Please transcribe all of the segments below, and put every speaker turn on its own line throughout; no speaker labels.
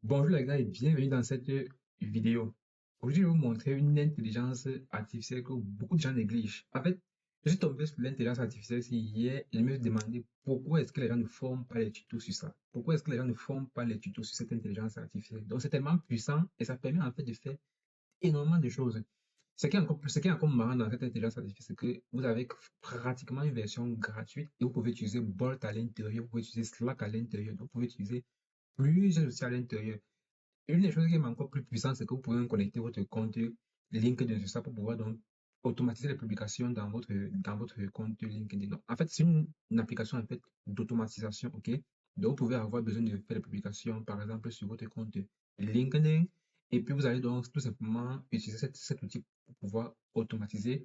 Bonjour les gars et bienvenue dans cette vidéo. Aujourd'hui, je vais vous montrer une intelligence artificielle que beaucoup de gens négligent. En fait, je suis tombé sur l'intelligence artificielle hier et je me suis demandé pourquoi est-ce que les gens ne font pas les tutos sur ça? Pourquoi est-ce que les gens ne font pas les tutos sur cette intelligence artificielle? Donc, c'est tellement puissant et ça permet en fait de faire énormément de choses. Ce qui est encore marrant dans cette intelligence artificielle, c'est que vous avez pratiquement une version gratuite et vous pouvez utiliser Bolt à l'intérieur, vous pouvez utiliser Slack à l'intérieur, vous pouvez utiliser plusieurs outils à l'intérieur. Une des choses qui est encore plus puissante, c'est que vous pouvez connecter votre compte LinkedIn sur ça pour pouvoir donc automatiser les publications dans votre compte LinkedIn. Donc, en fait, c'est une application en fait d'automatisation, ok? Donc, vous pouvez avoir besoin de faire des publications, par exemple, sur votre compte LinkedIn, et puis vous allez donc tout simplement utiliser cet outil pour pouvoir automatiser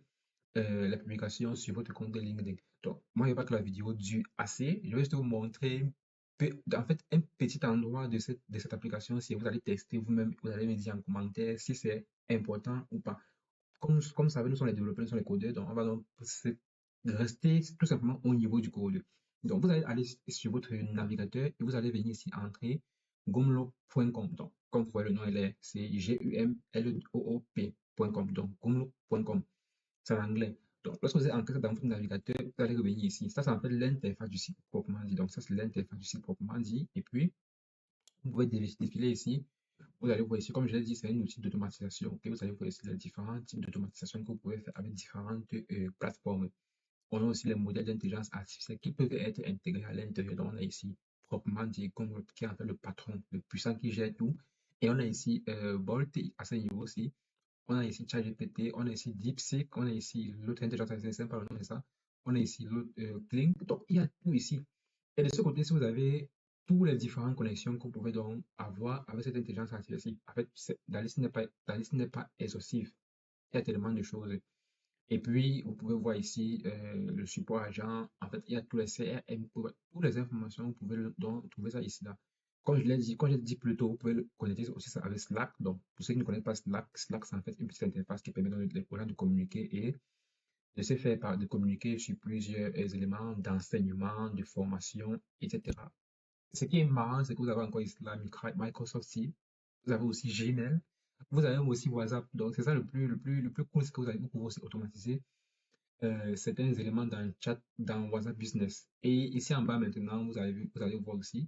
la publication sur votre compte LinkedIn. Donc, moi, je ne veux pas que la vidéo dure assez. Je vais juste vous montrer en fait, un petit endroit de cette application. Si vous allez tester vous-même, vous allez me dire en commentaire si c'est important ou pas. Comme vous savez, nous sommes les développeurs, nous sommes les codeurs, donc on va donc rester tout simplement au niveau du code. Donc, vous allez aller sur votre navigateur et vous allez venir ici entrer gumloop.com. Donc, comme vous voyez, le nom, c'est gumloop.com. Donc, gumloop.com. C'est en anglais. Donc, lorsque vous êtes entré dans votre navigateur, vous allez revenir ici. Ça en fait l'interface du site proprement dit. Donc, ça, c'est l'interface du site proprement dit. Et puis, vous pouvez défiler ici. Vous allez voir ici, comme je l'ai dit, c'est un outil d'automatisation. Ok, vous allez voir ici les différents types d'automatisation que vous pouvez faire avec différentes plateformes. On a aussi les modèles d'intelligence artificielle qui peuvent être intégrés à l'intérieur. Donc, on a ici, proprement dit, comme qui est en fait le patron, le puissant qui gère tout. Et on a ici Bolt à ce niveau aussi. On a ici ChatGPT, on a ici DeepSeek, on a ici l'autre intelligence artificielle, par le nom de ça. On a ici l'autre Kling. Donc, il y a tout ici. Et de ce côté, si vous avez toutes les différentes connexions que vous pouvez donc avoir avec cette intelligence artificielle, en fait, la liste n'est pas exhaustive. Il y a tellement de choses. Et puis, vous pouvez voir ici le support agent. En fait, il y a tous les CRM, toutes les informations, vous pouvez donc trouver ça ici là. Comme je l'ai dit plus tôt, vous pouvez le connecter aussi ça avec Slack. Donc, pour ceux qui ne connaissent pas Slack, Slack, c'est en fait une petite interface qui permet aux gens de communiquer et de se faire de communiquer sur plusieurs éléments d'enseignement, de formation, etc. Ce qui est marrant, c'est que vous avez encore ici la Microsoft Teams, vous avez aussi Gmail, vous avez aussi WhatsApp. Donc, c'est ça le plus cool, c'est que vous pouvez aussi automatiser certains éléments dans le chat dans WhatsApp Business. Et ici en bas maintenant, vous allez voir aussi,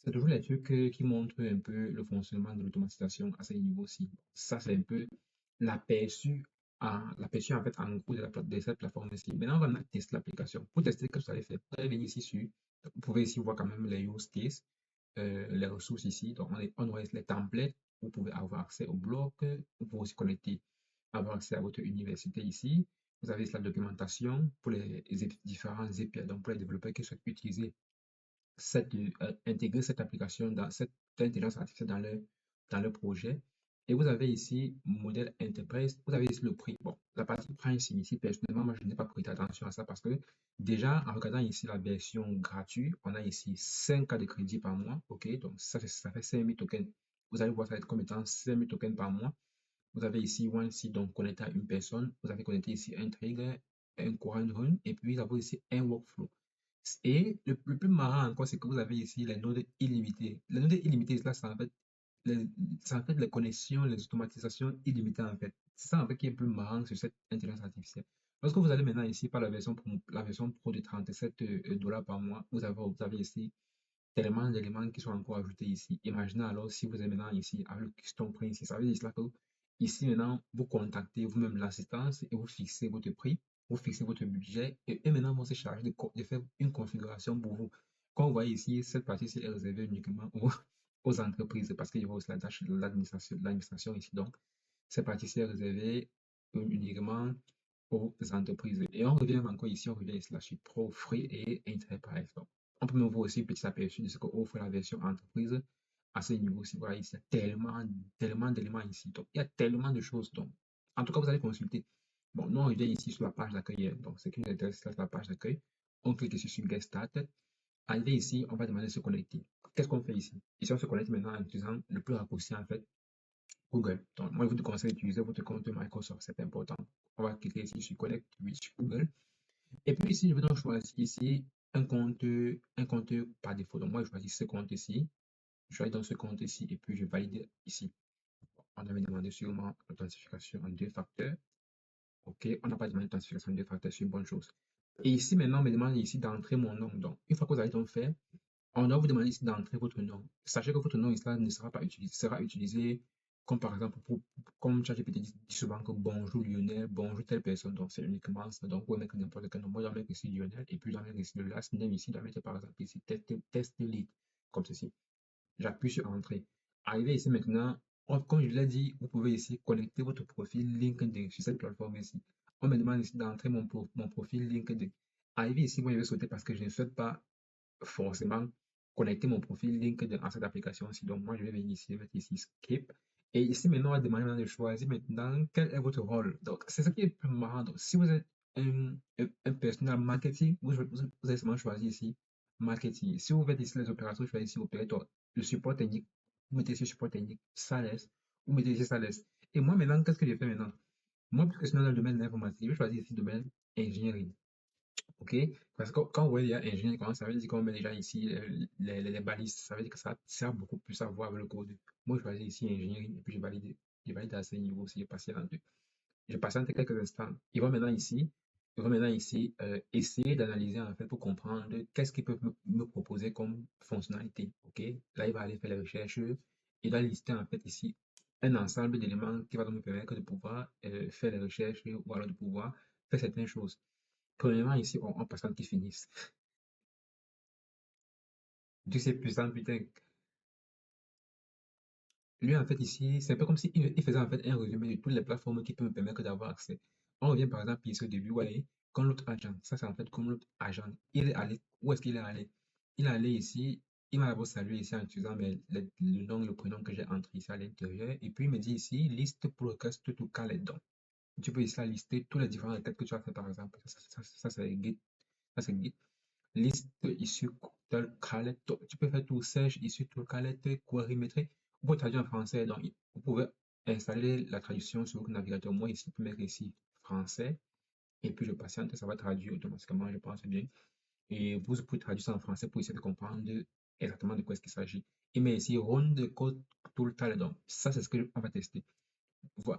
c'est toujours les trucs qui montrent un peu le fonctionnement de l'automatisation à ce niveau-ci. Ça, c'est un peu l'aperçu l'aperçu en fait en gros de cette plateforme-ci. Maintenant, on va maintenant tester l'application. Pour tester, ce que vous allez faire, vous allez venir ici sur, vous pouvez ici voir quand même les use cases, les ressources ici. Donc, on aura les templates. Vous pouvez avoir accès au blog. Vous pouvez aussi connecter, avoir accès à votre université ici. Vous avez la documentation pour les différents API, donc pour les développeurs qui souhaitent utiliser intégrer cette application dans cette intelligence artificielle dans leur projet. Et vous avez ici modèle enterprise, vous avez ici le prix. Bon, la partie pricing ici, personnellement, moi je n'ai pas prêté attention à ça parce que déjà en regardant ici la version gratuite, on a ici 5 cas de crédit par mois. Ok, donc ça fait 5000 tokens. Vous allez voir ça va être comme étant 5000 tokens par mois. Vous avez ici OneSea, donc connecté à une personne. Vous avez connecté ici un trigger, un courant run, et puis vous avez ici un workflow. Et le plus marrant encore, c'est que vous avez ici les nodes illimitées. Les nodes illimitées, là, c'est en fait les connexions, les automatisations illimitées, en fait. C'est ça, en fait, qui est le plus marrant sur cette intelligence artificielle. Lorsque vous allez maintenant ici par la version pro de 37 dollars par mois, vous avez ici tellement d'éléments qui sont encore ajoutés ici. Imaginez alors si vous êtes maintenant ici avec le custom prix ici, ça veut dire cela que ici maintenant vous contactez vous-même l'assistance et vous fixez votre prix, vous fixez votre budget et eux maintenant vont se charger de faire une configuration pour vous. Comme vous voyez ici, cette partie-ci est réservée uniquement aux entreprises parce qu'il y aura aussi l'administration ici. Donc, cette partie-ci est réservée uniquement aux entreprises. Et on revient encore ici, on revient ici là sur Pro, Free et Enterprise. Donc, on peut me voir aussi un petit aperçu de ce qu'offre la version entreprise à ce niveau-ci. Voilà, il y a tellement d'éléments ici. Donc, il y a tellement de choses. Donc, en tout cas, vous allez consulter. Bon, nous, on revient ici sur la page d'accueil. Donc, ce qui nous intéresse, c'est la page d'accueil. On clique ici sur Get Started. Arrivé ici, on va demander de se connecter. Qu'est-ce qu'on fait ici? Ici, on se connecte maintenant en utilisant le plus raccourci, en fait, Google. Donc, moi, je vous conseille d'utiliser votre compte Microsoft. C'est important. On va cliquer ici sur Connect with Google. Et puis ici, je vais donc choisir ici un compte par défaut. Donc, moi, je choisis ce compte ici. Je vais aller dans ce compte ici et puis je valide ici. On avait demandé sûrement l'authentification en 2 facteurs. OK, on n'a pas demandé l'authentification en 2 facteurs, c'est une bonne chose. Et ici, maintenant, on me demande ici d'entrer mon nom. Donc, une fois que vous allez donc faire, on doit vous demander ici d'entrer votre nom. Sachez que votre nom ici ne sera pas utilisé, sera utilisé comme par exemple, comme ChatGPT dit souvent que bonjour Lionel, bonjour telle personne. Donc, c'est uniquement ça. Donc, vous pouvez mettre n'importe quel nom. Moi, je vais mettre ici Lionel et puis je vais mettre ici le last name ici. Je vais mettre par exemple ici test lead, comme ceci. J'appuie sur entrée. Arrivé ici maintenant, comme je l'ai dit, vous pouvez ici connecter votre profil LinkedIn sur cette plateforme ici. On me demande ici d'entrer mon profil LinkedIn. Arrivé ici, moi je vais sauter parce que je ne souhaite pas forcément connecter mon profil LinkedIn à cette application-ci. Donc moi je vais venir ici, je vais mettre ici skip. Et ici maintenant, on va demander maintenant de choisir maintenant quel est votre rôle. Donc c'est ce qui est plus marrant. Donc, si vous êtes un personnel marketing, vous allez seulement choisir ici marketing. Si vous faites ici les opérations, choisissez ici opérateur. Le support technique, vous mettez ici support technique, sales, vous mettez ici sales. Et moi maintenant, qu'est-ce que je fais maintenant? Moi, puisque je suis dans le domaine de l'informatique, je vais choisir ici domaine ingénierie. OK? Parce que quand vous voyez il y a ingénieur, comment ça veut dire qu'on met déjà ici les balises, ça veut dire que ça sert beaucoup plus à voir avec le code. Moi, je choisis ici ingénierie et puis je valide à ce niveau aussi, je passe en deux. Je patiente quelques instants. Il va maintenant ici essayer d'analyser en fait pour comprendre qu'est-ce qu'il peut me proposer comme fonctionnalité. OK? Là, il va aller faire les recherches. Il va lister en fait ici un ensemble d'éléments qui va donc me permettre de pouvoir faire les recherches ou alors de pouvoir faire certaines choses. Premièrement, ici, on patiente qu'ils finissent. Dieu c'est puissant, putain. Lui, en fait, ici, c'est un peu comme s'il il faisait en fait un résumé de toutes les plateformes qui peuvent me permettre d'avoir accès. On revient par exemple ici au début, vous voyez, comme l'autre agent. Ça, c'est en fait comme l'autre agent. Il est allé, où est-ce qu'il est allé? Il est allé ici, il m'a d'abord salué ici en utilisant le nom, le prénom que j'ai entré ici à l'intérieur. Et puis, il me dit ici, liste pour le request to calendar. Tu peux ici lister tous les différents requêtes que tu as fait, par exemple. Ça, c'est Git. Ça, c'est Git. Liste issue tel calette. Tu peux faire tout search issue tout calette, query métrique. Vous pouvez traduire en français. Donc, vous pouvez installer la traduction sur votre navigateur. Moi, ici, je peux mettre ici français. Et puis, je patiente, ça va traduire automatiquement, je pense bien. Et vous pouvez traduire ça en français pour essayer de comprendre exactement de quoi est-ce qu'il s'agit. Et mais ici, run de code tout le temps. Donc, ça, c'est ce que on va tester.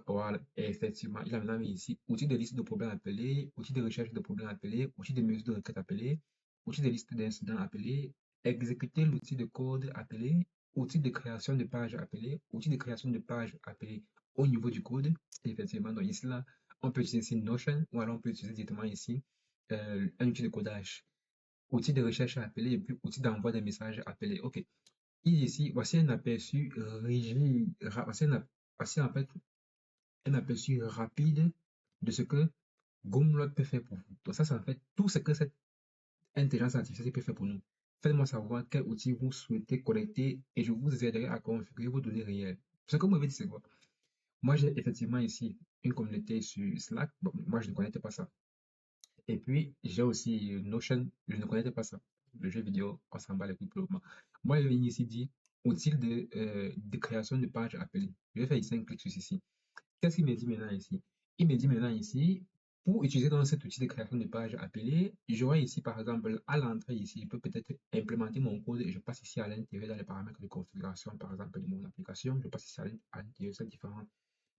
Voilà, et effectivement, il a maintenant mis ici outils de liste de problèmes appelés, outils de recherche de problèmes appelés, outils de mesure de requête appelés, outils de liste d'incidents appelés, exécuter l'outil de code appelé, outils de création de page appelé, outils de création de page appelé au niveau du code. Et effectivement, donc ici, là, on peut utiliser ici Notion ou alors on peut utiliser directement ici un outil de codage, outil de recherche appelé et puis outil d'envoi des messages appelés. OK. Ici, voici un aperçu rigide, voici en fait un aperçu rapide de ce que Gumroad peut faire pour vous. Donc ça, c'est en fait tout ce que cette intelligence artificielle peut faire pour nous. Faites-moi savoir quel outil vous souhaitez connecter et je vous aiderai à configurer vos données réelles. Ce que vous m'avez dit, c'est quoi? Moi, j'ai effectivement ici une communauté sur Slack. Bon, moi, je ne connaissais pas ça. Et puis, j'ai aussi Notion. Je ne connaissais pas ça. Le jeu vidéo, on s'en bat les couilles pour le moment. Moi, je viens ici dit outil de création de page appelée. Je vais faire ici un clic sur ceci. Qu'est-ce qu'il me dit maintenant ici? Il me dit maintenant ici, pour utiliser dans cet outil de création de page appelé, j'aurai ici par exemple à l'entrée ici, je peux peut-être implémenter mon code et je passe ici à l'intérieur dans les paramètres de configuration par exemple de mon application. Je passe ici à l'intérieur de ces différentes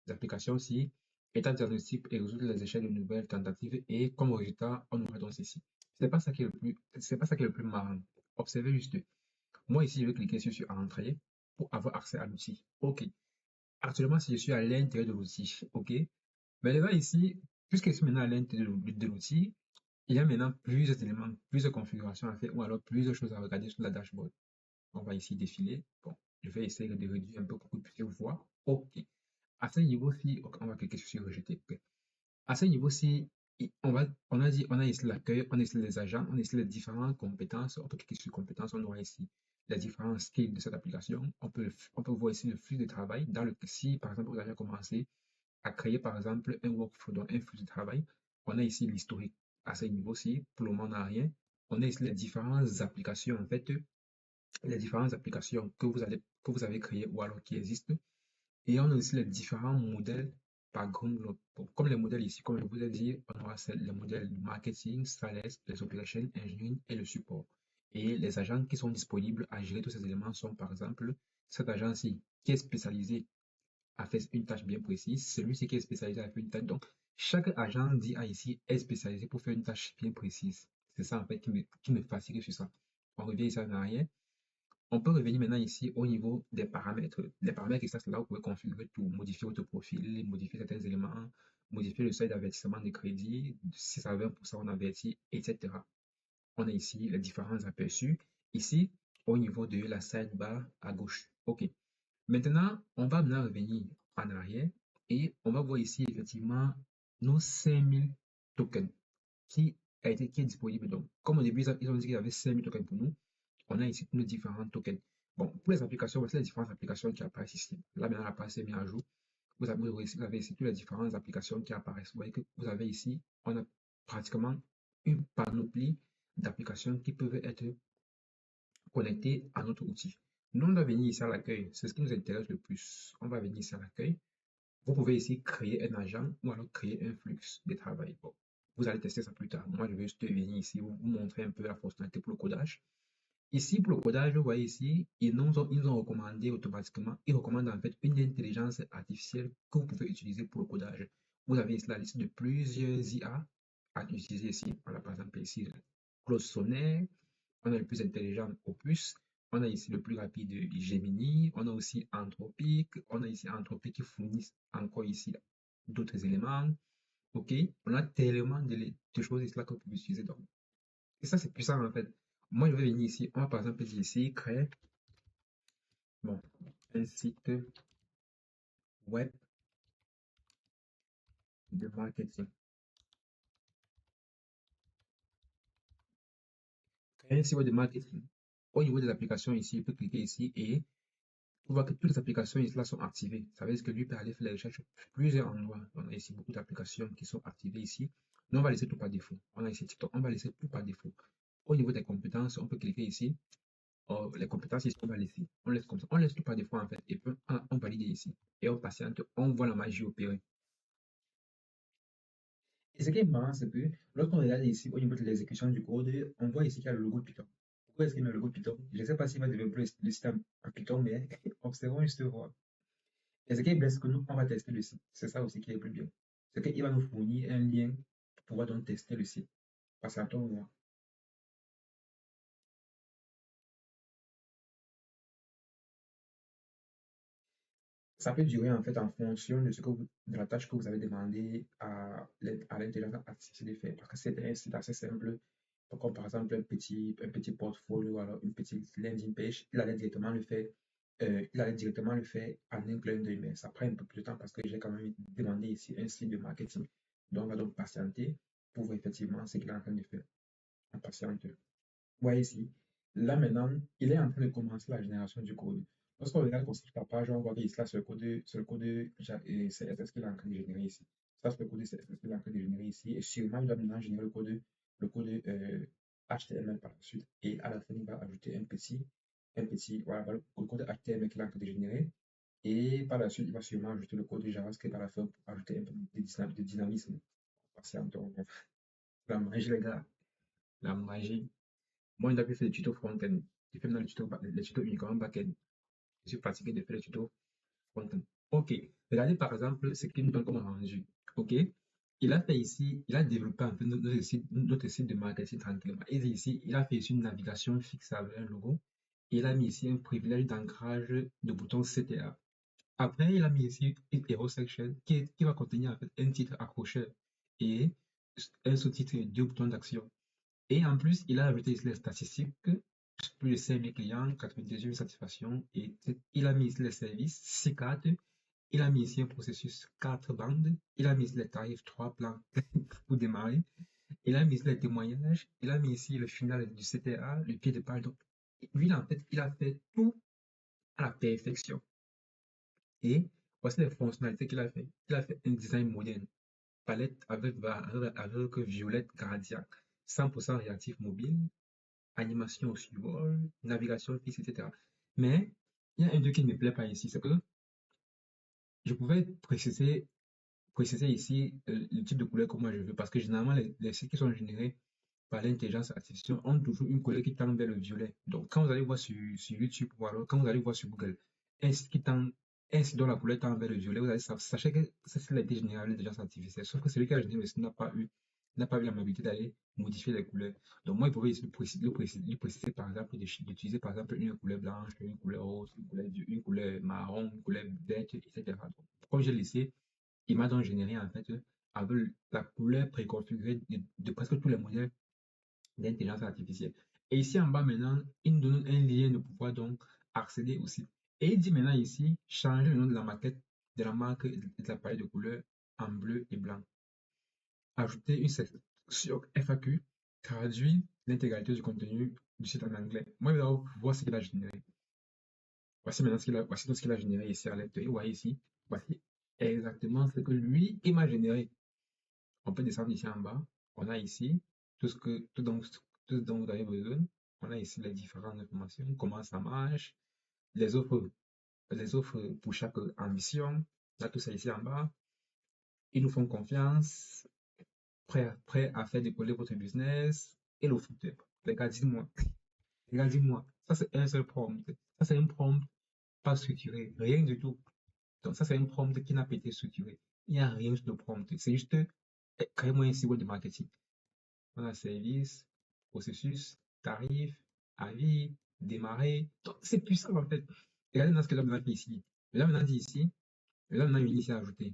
applications-ci, état diagnostic et résoudre les échelles de nouvelles tentatives et comme résultat, on aura donc ceci. C'est pas ça qui est le plus marrant. Observez juste. Moi ici, je vais cliquer sur entrée pour avoir accès à l'outil. OK. Actuellement, si je suis à l'intérieur de l'outil, OK? Maintenant ici, puisque je suis maintenant à l'intérieur de l'outil, il y a maintenant plusieurs éléments, plusieurs configurations à faire ou alors plusieurs choses à regarder sur la dashboard. On va ici défiler. Bon, je vais essayer de réduire un peu pour que vous puissiez voir. OK. À ce niveau-ci, on va cliquer sur rejeter. OK. À ce niveau-ci, on a ici l'accueil, on a ici les agents, on a ici les différentes compétences. On peut cliquer sur compétences, on aura ici les différents skills de cette application. On peut voir ici le flux de travail. Dans le si, par exemple, vous avez commencé à créer, par exemple, un workflow, donc un flux de travail, on a ici l'historique à ce niveau-ci. Pour le moment, on n'a rien. On a ici les différentes applications, en fait, les différentes applications que vous avez créées ou alors qui existent. Et on a aussi les différents modèles par grande lot. Comme les modèles ici, comme je vous ai dit, on aura les modèles marketing, sales, les operations, engineering et le support. Et les agents qui sont disponibles à gérer tous ces éléments sont par exemple cet agent-ci qui est spécialisé à faire une tâche bien précise, celui-ci qui est spécialisé à faire une tâche. Donc, chaque agent d'IA ici est spécialisé pour faire une tâche bien précise. C'est ça en fait qui me fascine sur ça. On revient ici en arrière. On peut revenir maintenant ici au niveau des paramètres. Les paramètres, ça, c'est là où vous pouvez configurer tout, modifier votre profil, modifier certains éléments, modifier le seuil d'avertissement de crédit, de 6 à 20% on avertit, etc. On a ici les différents aperçus. Ici, au niveau de la sidebar à gauche. OK. Maintenant, on va maintenant revenir en arrière et on va voir ici effectivement nos 5000 tokens qui est disponible. Donc, comme au début, ils ont dit qu'il y avait 5000 tokens pour nous, on a ici tous nos différents tokens. Bon, pour les applications, voici les différentes applications qui apparaissent ici. Là, maintenant, la page est mise à jour. Vous avez ici toutes les différentes applications qui apparaissent. Vous voyez que vous avez ici, on a pratiquement une panoplie d'applications qui peuvent être connectées à notre outil. Nous, on va venir ici à l'accueil. C'est ce qui nous intéresse le plus. On va venir ici à l'accueil. Vous pouvez ici créer un agent ou alors créer un flux de travail. Bon, vous allez tester ça plus tard. Moi, je vais juste venir ici vous montrer un peu la fonctionnalité pour le codage. Ici, pour le codage, vous voyez ici, ils nous ont recommandé automatiquement, ils recommandent en fait une intelligence artificielle que vous pouvez utiliser pour le codage. Vous avez ici la liste de plusieurs IA à utiliser ici. Voilà, par exemple, ici, Claude Sonnet, on a le plus intelligent Opus, on a ici le plus rapide Gemini, on a aussi Anthropic, on a ici Anthropic qui fournit encore ici d'autres éléments. OK? On a tellement de choses ici là que vous pouvez utiliser. Donc, et ça, c'est puissant en fait. Moi, je vais venir ici. On va par exemple dire ici, créer bon, un site web de marketing. Créer un site web de marketing. Au niveau des applications ici, il peut cliquer ici et on voit que toutes les applications ici là sont activées. Ça veut dire que lui peut aller faire les recherches sur plusieurs endroits. On a ici beaucoup d'applications qui sont activées ici. Nous, on va laisser tout par défaut. On a ici TikTok, on va laisser tout par défaut. Au niveau des compétences, on peut cliquer ici. Oh, les compétences ici, on va laisser. On laisse comme ça. On laisse tout par défaut en fait. Et puis, on valide ici. Et on patiente. On voit la magie opérer. Et ce qui est marrant, c'est que lorsqu'on regarde ici au niveau de l'exécution du code, on voit ici qu'il y a le logo Python. Pourquoi est-ce qu'il met le logo Python? Je ne sais pas s'il va développer le système en Python, mais observons juste voir. Et ce qui est bien, c'est que nous, on va tester le site. C'est ça aussi qui est le plus bien. C'est qu'il va nous fournir un lien pour pouvoir donc tester le site. Parce qu'à ton voir. Ça peut durer en fait en fonction de de la tâche que vous avez demandé à l'intelligence artificielle de faire. Parce que c'est un site assez simple. Comme par exemple un petit portfolio, alors une petite landing page, il allait directement le faire en un clin d'œil, mais ça prend un peu plus de temps parce que j'ai quand même demandé ici un site de marketing. Donc, on va donc patienter pour voir effectivement ce qu'il est en train de faire. On patiente. Voyez ici, là maintenant, il est en train de commencer la génération du code. Lorsqu'on regarde le constructeur la page, on voit qu'il là, c'est le code CSS qu'il est en train de générer ici. Ça, c'est le code CSS qu'il est en train de générer ici. Et sûrement, il va maintenant générer le code HTML par la suite. Et à la fin, il va ajouter voilà, le code HTML qu'il est en train de générer. Et par la suite, il va sûrement ajouter le code JavaScript à la fin pour ajouter un peu de dynamisme. Patientons. La magie, les gars. La magie. Moi, je n'ai plus fait de tuto front-end. Je fais maintenant les tutos uniquement back-end. Je suis fatigué de faire les tutos front-end. OK. Regardez par exemple ce qu'il nous donne comme rendu. OK. Il a fait ici, il a développé un peu notre site de marketing tranquillement. Et ici, il a fait ici une navigation fixable, un logo. Il a mis ici un privilège d'ancrage de bouton CTA. Après, il a mis ici une hero section qui va contenir en fait un titre accrocheur et un sous-titre et deux boutons d'action. Et en plus, il a ajouté ici les statistiques, plus de 5000 clients, 98 satisfaction, et il a mis ici les services, 6 cartes, il a mis ici un processus 4 bandes, il a mis ici les tarifs 3 plans pour démarrer, il a mis ici les témoignages, il a mis ici le final du CTA, le pied de page. Donc, lui, en fait, il a fait tout à la perfection. Et voici les fonctionnalités qu'il a fait. Il a fait un design moderne, palette avec violette gradient, 100% réactif mobile, animation au support, navigation fixe, etc. Mais il y a un truc qui ne me plaît pas ici, c'est que je pouvais préciser ici le type de couleur que moi je veux, parce que généralement les sites qui sont générés par l'intelligence artificielle ont toujours une couleur qui tend vers le violet. Donc, quand vous allez voir sur YouTube ou alors quand vous allez voir sur Google, un site dont la couleur tend vers le violet, vous allez sachez que ça, c'est été généré par l'intelligence artificielle. Sauf que celui qui a généré le site n'a pas eu l'amabilité d'aller modifier les couleurs. Donc, moi, il pouvait préciser, par exemple, d'utiliser, par exemple, une couleur blanche, une couleur rose, une couleur marron, une couleur verte, etc. Donc, comme j'ai laissé, il m'a donc généré, en fait, avec la couleur préconfigurée de presque tous les modèles d'intelligence artificielle. Et ici en bas maintenant, il nous donne un lien de pouvoir donc accéder au site. Et il dit maintenant ici, changer le nom de la maquette, de la marque et de l'appareil de couleur en bleu et blanc. Ajouter une section FAQ, traduire l'intégralité du contenu du site en anglais. Moi, je vais voir ce qu'il a généré. Voici maintenant voici tout ce qu'il a généré ici à l'intérieur. Vous voyez ici, voici exactement ce que lui, il m'a généré. On peut descendre ici en bas. On a ici tout ce dont vous avez besoin. On a ici les différentes informations, comment ça marche, les offres, pour chaque ambition. On a tout ça ici en bas. Ils nous font confiance, prêts à faire décoller votre business et le footer. Les gars, dis-moi, ça c'est un seul prompt. Ça c'est un prompt pas structuré, rien du tout. Donc ça c'est un prompt qui n'a pas été structuré. Il n'y a rien sur le prompt. C'est juste, créez-moi un site web de marketing. On a service, processus, tarif, avis, démarrer. Donc, c'est puissant en fait. Regardez dans ce que là maintenant fait ici. Là maintenant dit ici, là maintenant il dit ici ajouter.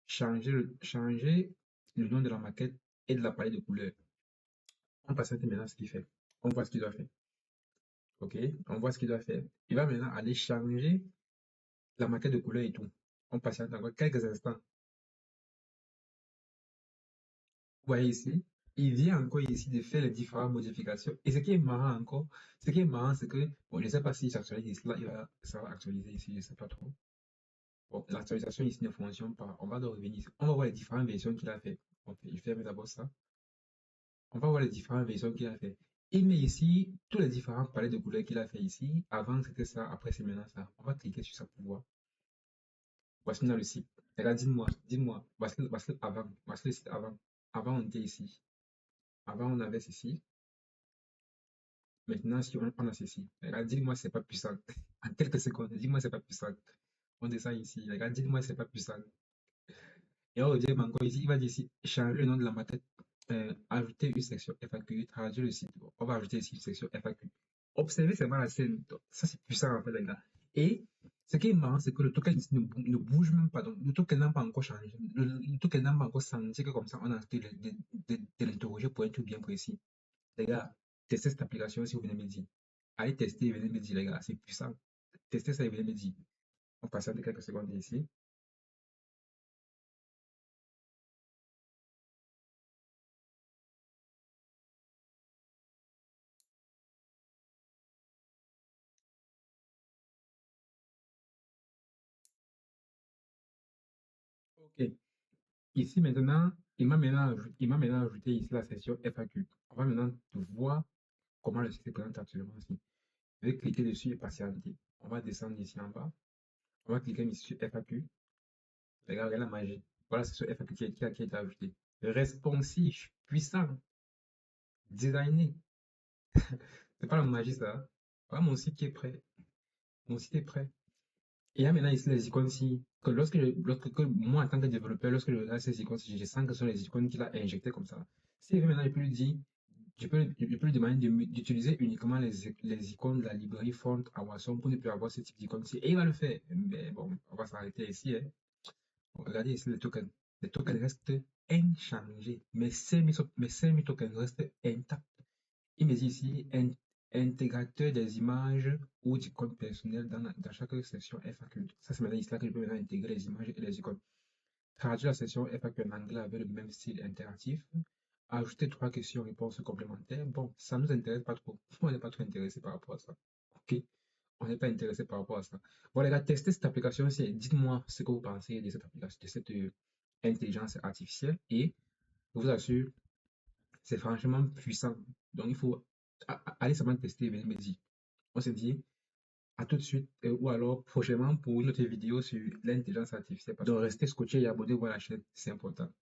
Changer le nom de la maquette et de l'appareil de couleur. On passe maintenant ce qu'il fait. On voit ce qu'il doit faire. Ok, on voit ce qu'il doit faire. Il va maintenant aller changer la maquette de couleur et tout. On patiente encore quelques instants. Vous voyez ici, il vient encore ici de faire les différentes modifications. Et ce qui est marrant encore, ce qui est marrant, c'est que, bon, je ne sais pas si j'actualise ici, là, ça va actualiser ici, je ne sais pas trop. Bon, l'actualisation ici ne fonctionne pas. On va donc revenir ici. On va voir les différentes versions qu'il a fait. Ok, il ferme d'abord ça. On va voir les différentes versions qu'il a fait. Il met ici tous les différents palettes de couleurs qu'il a fait ici. Avant, c'était ça. Après, c'est maintenant ça. On va cliquer sur ça pour voir. Voici maintenant le site. Et là, dis-moi. Voici avant. Voici le site avant. Avant, on était ici. Avant, on avait ceci. Maintenant, si on a ceci, regarde, dis-moi c'est pas puissant. En quelques secondes, dis-moi c'est pas puissant. On descend ici, regarde, dis-moi c'est pas puissant. Et on revient encore ici, il va dire ici, changer le nom de la maquette, ajouter une section FAQ, traduire le site. On va ajouter ici une section FAQ. Observez seulement la scène. Donc, ça c'est puissant en fait, les gars. Et ce qui est marrant, c'est que le token ici ne bouge même pas. Donc, le token n'a pas encore changé. Le token n'a pas encore senti que comme ça, on a de l'interroger pour un truc bien précis. Les gars, testez cette application si vous venez me dire. Allez tester et venez me dire, les gars, c'est puissant. Testez ça et venez me dire. On passe à quelques secondes ici. OK. Ici maintenant, il m'a maintenant ajouté ici la section FAQ. On va maintenant voir comment le site se présente actuellement ici. Je vais cliquer dessus et patienter. On va descendre ici en bas. On va cliquer ici sur FAQ. Regardez la magie. Voilà, c'est sur FAQ qui a été ajouté. Responsif, puissant, designé. C'est pas la magie ça. Voilà mon site qui est prêt. Mon site est prêt. Et il y a maintenant ici les icônes ici, que moi en tant que développeur, lorsque je regarde ces icônes, je sens que ce sont les icônes qu'il a injectées comme ça. Si maintenant je peux lui dire, je peux lui demander d'utiliser uniquement les icônes de la librairie Font à Watson pour ne plus avoir ce type d'icônes ici. Et il va le faire. Mais bon, on va s'arrêter ici. Hein. Regardez ici les tokens. Les tokens restent inchangés. Mes 5000 tokens restent intacts. Il me dit ici intégrateur des images ou d'icônes personnelles dans chaque section FAQ. Ça, c'est maintenant ici là que je peux maintenant intégrer les images et les icônes. Traduire la section FAQ en anglais avec le même style interactif. Ajouter 3 questions-réponses complémentaires. Bon, ça ne nous intéresse pas trop. On n'est pas trop intéressé par rapport à ça. Ok, on n'est pas intéressé par rapport à ça. Bon, les gars, testez cette application-ci. Dites-moi ce que vous pensez de cette application, de cette intelligence artificielle. Et je vous assure, c'est franchement puissant. Donc, il faut aller seulement tester et venir me dire. On se dit à tout de suite ou alors prochainement pour une autre vidéo sur l'intelligence artificielle. Donc, restez scotché et abonnez-vous à la chaîne, c'est important.